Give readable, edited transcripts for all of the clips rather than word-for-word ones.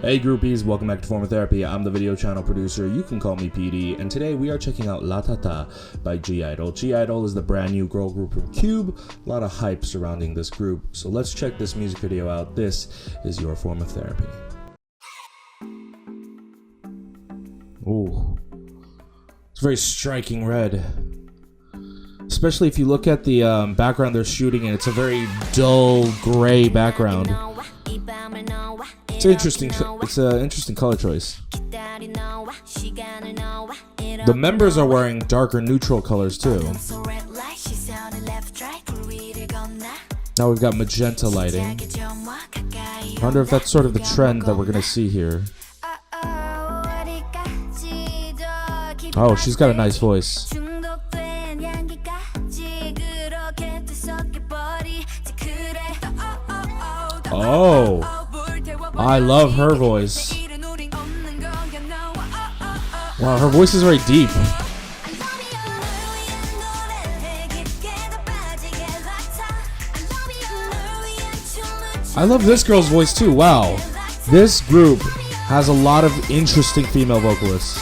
Hey groupies, welcome back to Form of Therapy. I'm the video channel producer, you can call me PD, and today we are checking out LATATA by GIDLE. GIDLE is the brand new girl group from Cube, a lot of hype surrounding this group, so let's check this music video out. This is your Form of Therapy. Ooh, it's very striking red. Especially if you look at the background they're shooting in, it's a very dull gray background. It's an interesting color choice. The members are wearing darker neutral colors too. Now we've got magenta lighting. I wonder if that's sort of the trend that we're gonna see here. Oh, she's got a nice voice. Oh, I love her voice. Wow, her voice is very deep. I love this girl's voice too. Wow, this group has a lot of interesting female vocalists.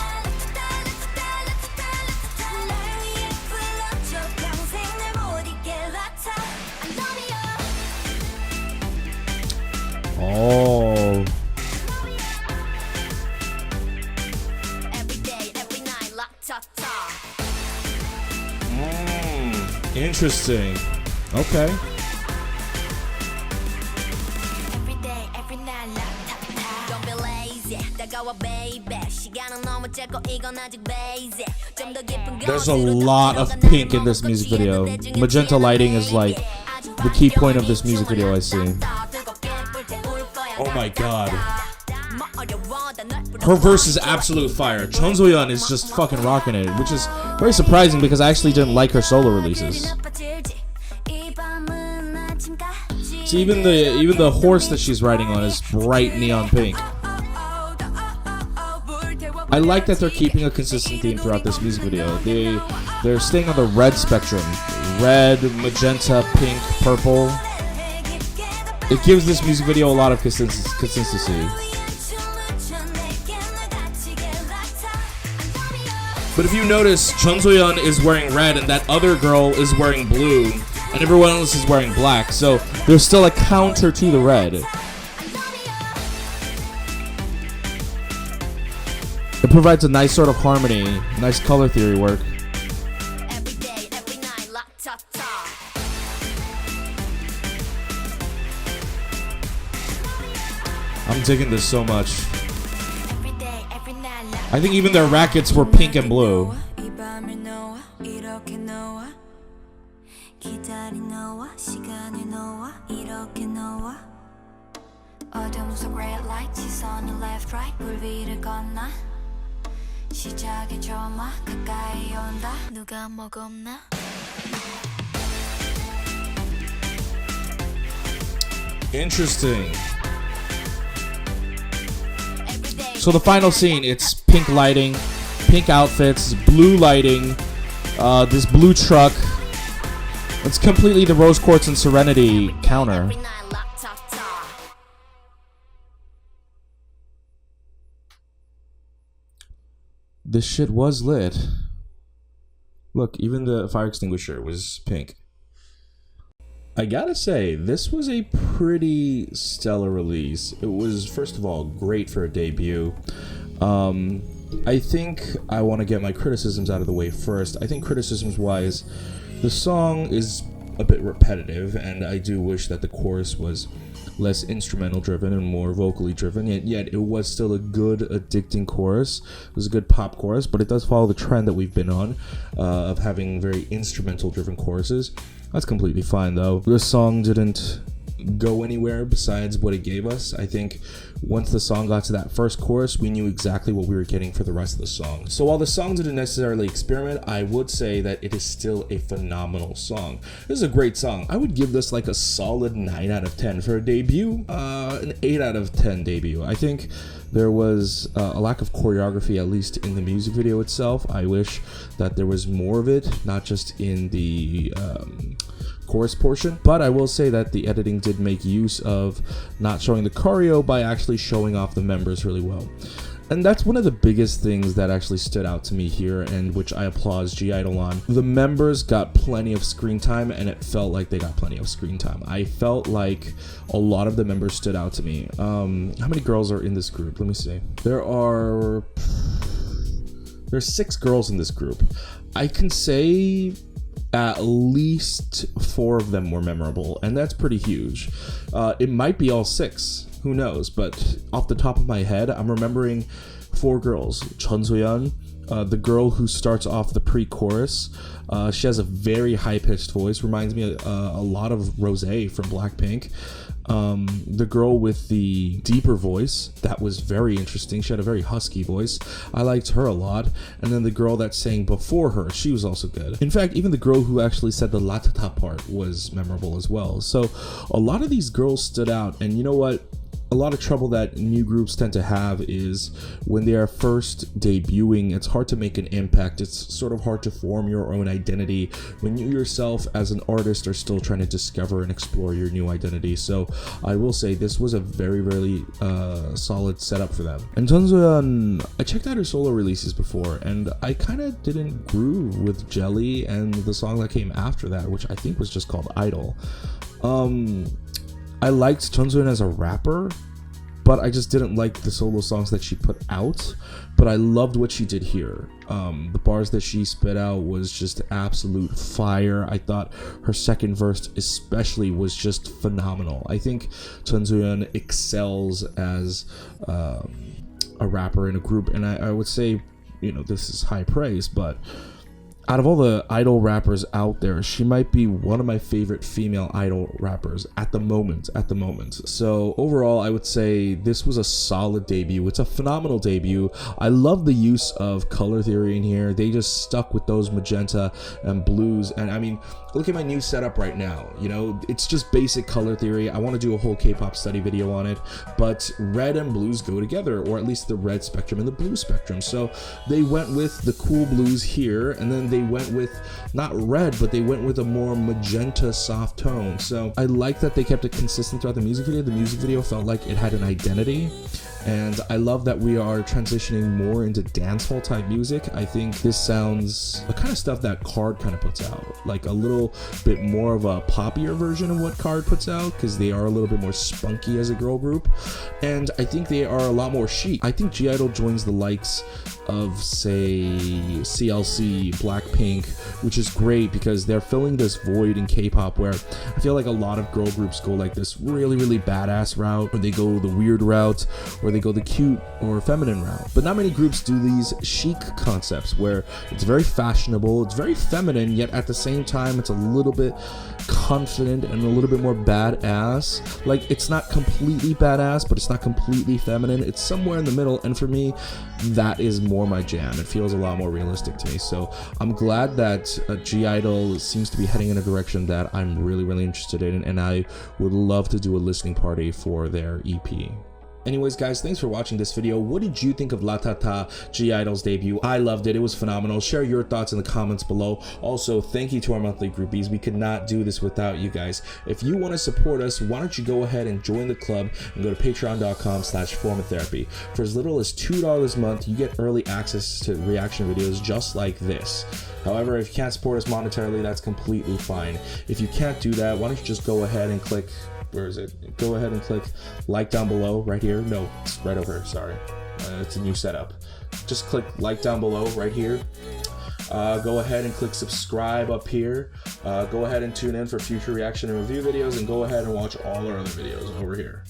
Oh. Interesting. Okay. There's a lot of pink in this music video. Magenta lighting is like the key point of this music video, I see. Oh my god. Her verse is absolute fire. Chun So-yeon is just fucking rocking it, which is very surprising because I actually didn't like her solo releases. So even the horse that she's riding on is bright neon pink. I like that they're keeping a consistent theme throughout this music video. They're staying on the red spectrum. Red, magenta, pink, purple. It gives this music video a lot of consistency. But if you notice, Chun So-yeon is wearing red and that other girl is wearing blue and everyone else is wearing black, so there's still a counter to the red. It provides a nice sort of harmony, nice color theory work. I'm digging this so much. I think even their rackets were pink and blue. Interesting. So the final scene, it's pink lighting, pink outfits, blue lighting, this blue truck. It's completely the Rose Quartz and Serenity counter. This shit was lit. Look, even the fire extinguisher was pink. I gotta say, this was a pretty stellar release. It was, first of all, great for a debut. I think I want to get my criticisms out of the way first. I think criticisms-wise, the song is a bit repetitive, and I do wish that the chorus was less instrumental driven and more vocally driven, yet it was still a good, addicting chorus. It was a good pop chorus, but it does follow the trend that we've been on of having very instrumental driven choruses. That's completely fine though. This song didn't go anywhere besides what it gave us. I think once the song got to that first chorus, we knew exactly what we were getting for the rest of the song. So while the song didn't necessarily experiment, I would say that it is still a phenomenal song. This is a great song. I would give this like a solid 9 out of 10 for a debut, an 8 out of 10 debut. I think there was a lack of choreography, at least in the music video itself. I wish that there was more of it, not just in the chorus portion, but I will say that the editing did make use of not showing the choreo by actually showing off the members really well. And that's one of the biggest things that actually stood out to me here, and which I applaud GIDLE on. The members got plenty of screen time, and it felt like they got plenty of screen time. I felt like a lot of the members stood out to me. How many girls are in this group? Let me see. There's 6 girls in this group. I can say at least 4 of them were memorable, and that's pretty huge. It might be all 6. Who knows? But off the top of my head, I'm remembering 4 girls. Chun So-yeon, the girl who starts off the pre-chorus. She has a very high-pitched voice. Reminds me a lot of Rosé from Blackpink. The girl with the deeper voice, that was very interesting. She had a very husky voice. I liked her a lot. And then the girl that sang before her, she was also good. In fact, even the girl who actually said the LATATA part was memorable as well. So a lot of these girls stood out. And you know what? A lot of trouble that new groups tend to have is when they are first debuting, it's hard to make an impact. It's sort of hard to form your own identity when you yourself as an artist are still trying to discover and explore your new identity. So I will say this was a very, very solid setup for them. And Chun So-yeon, I checked out her solo releases before, and I kind of didn't groove with Jelly and the song that came after that, which I think was just called I-DLE. I liked Chun So-yeon as a rapper, but I just didn't like the solo songs that she put out. But I loved what she did here. The bars that she spit out was just absolute fire. I thought her second verse especially was just phenomenal. I think Chun So-yeon excels as a rapper in a group, and I would say, you know, this is high praise, but out of all the idol rappers out there, she might be one of my favorite female idol rappers at the moment. So overall, I would say this was a solid debut. It's a phenomenal debut. I love the use of color theory in here. They just stuck with those magenta and blues. And I mean, look at my new setup right now. You know, it's just basic color theory. I want to do a whole K-pop study video on it, but red and blues go together, or at least the red spectrum and the blue spectrum. So they went with the cool blues here, and then they went with not red, but they went with a more magenta soft tone. So I like that they kept it consistent throughout the music video. The music video felt like it had an identity, and I love that we are transitioning more into dancehall type music. I think this sounds the kind of stuff that Card kind of puts out, like a little bit more of a poppier version of what Card puts out, because they are a little bit more spunky as a girl group, and I think they are a lot more chic. I think GIDLE joins the likes of, say, CLC, Blackpink, which is great because they're filling this void in K-pop where I feel like a lot of girl groups go like this really, really badass route, or they go the weird route, or they go the cute or feminine route. But not many groups do these chic concepts where it's very fashionable, it's very feminine, yet at the same time it's a little bit confident and a little bit more badass. Like, it's not completely badass, but it's not completely feminine. It's somewhere in the middle, and for me, that is more my jam. It feels a lot more realistic to me. So I'm glad that GIDLE seems to be heading in a direction that I'm really, really interested in, and I would love to do a listening party for their EP. Anyways, guys, thanks for watching this video. What did you think of LATATA, GIDLE's debut? I loved it. It was phenomenal. Share your thoughts in the comments below. Also, thank you to our monthly groupies. We could not do this without you guys. If you want to support us, why don't you go ahead and join the club and go to patreon.com/formatherapy. For as little as $2 a month, you get early access to reaction videos just like this. However, if you can't support us monetarily, that's completely fine. If you can't do that, why don't you just go ahead and click, where is it? Go ahead and click like down below right here. No, it's right over here, sorry. It's a new setup. Just click like down below right here. Go ahead and click subscribe up here. Go ahead and tune in for future reaction and review videos, and go ahead and watch all our other videos over here.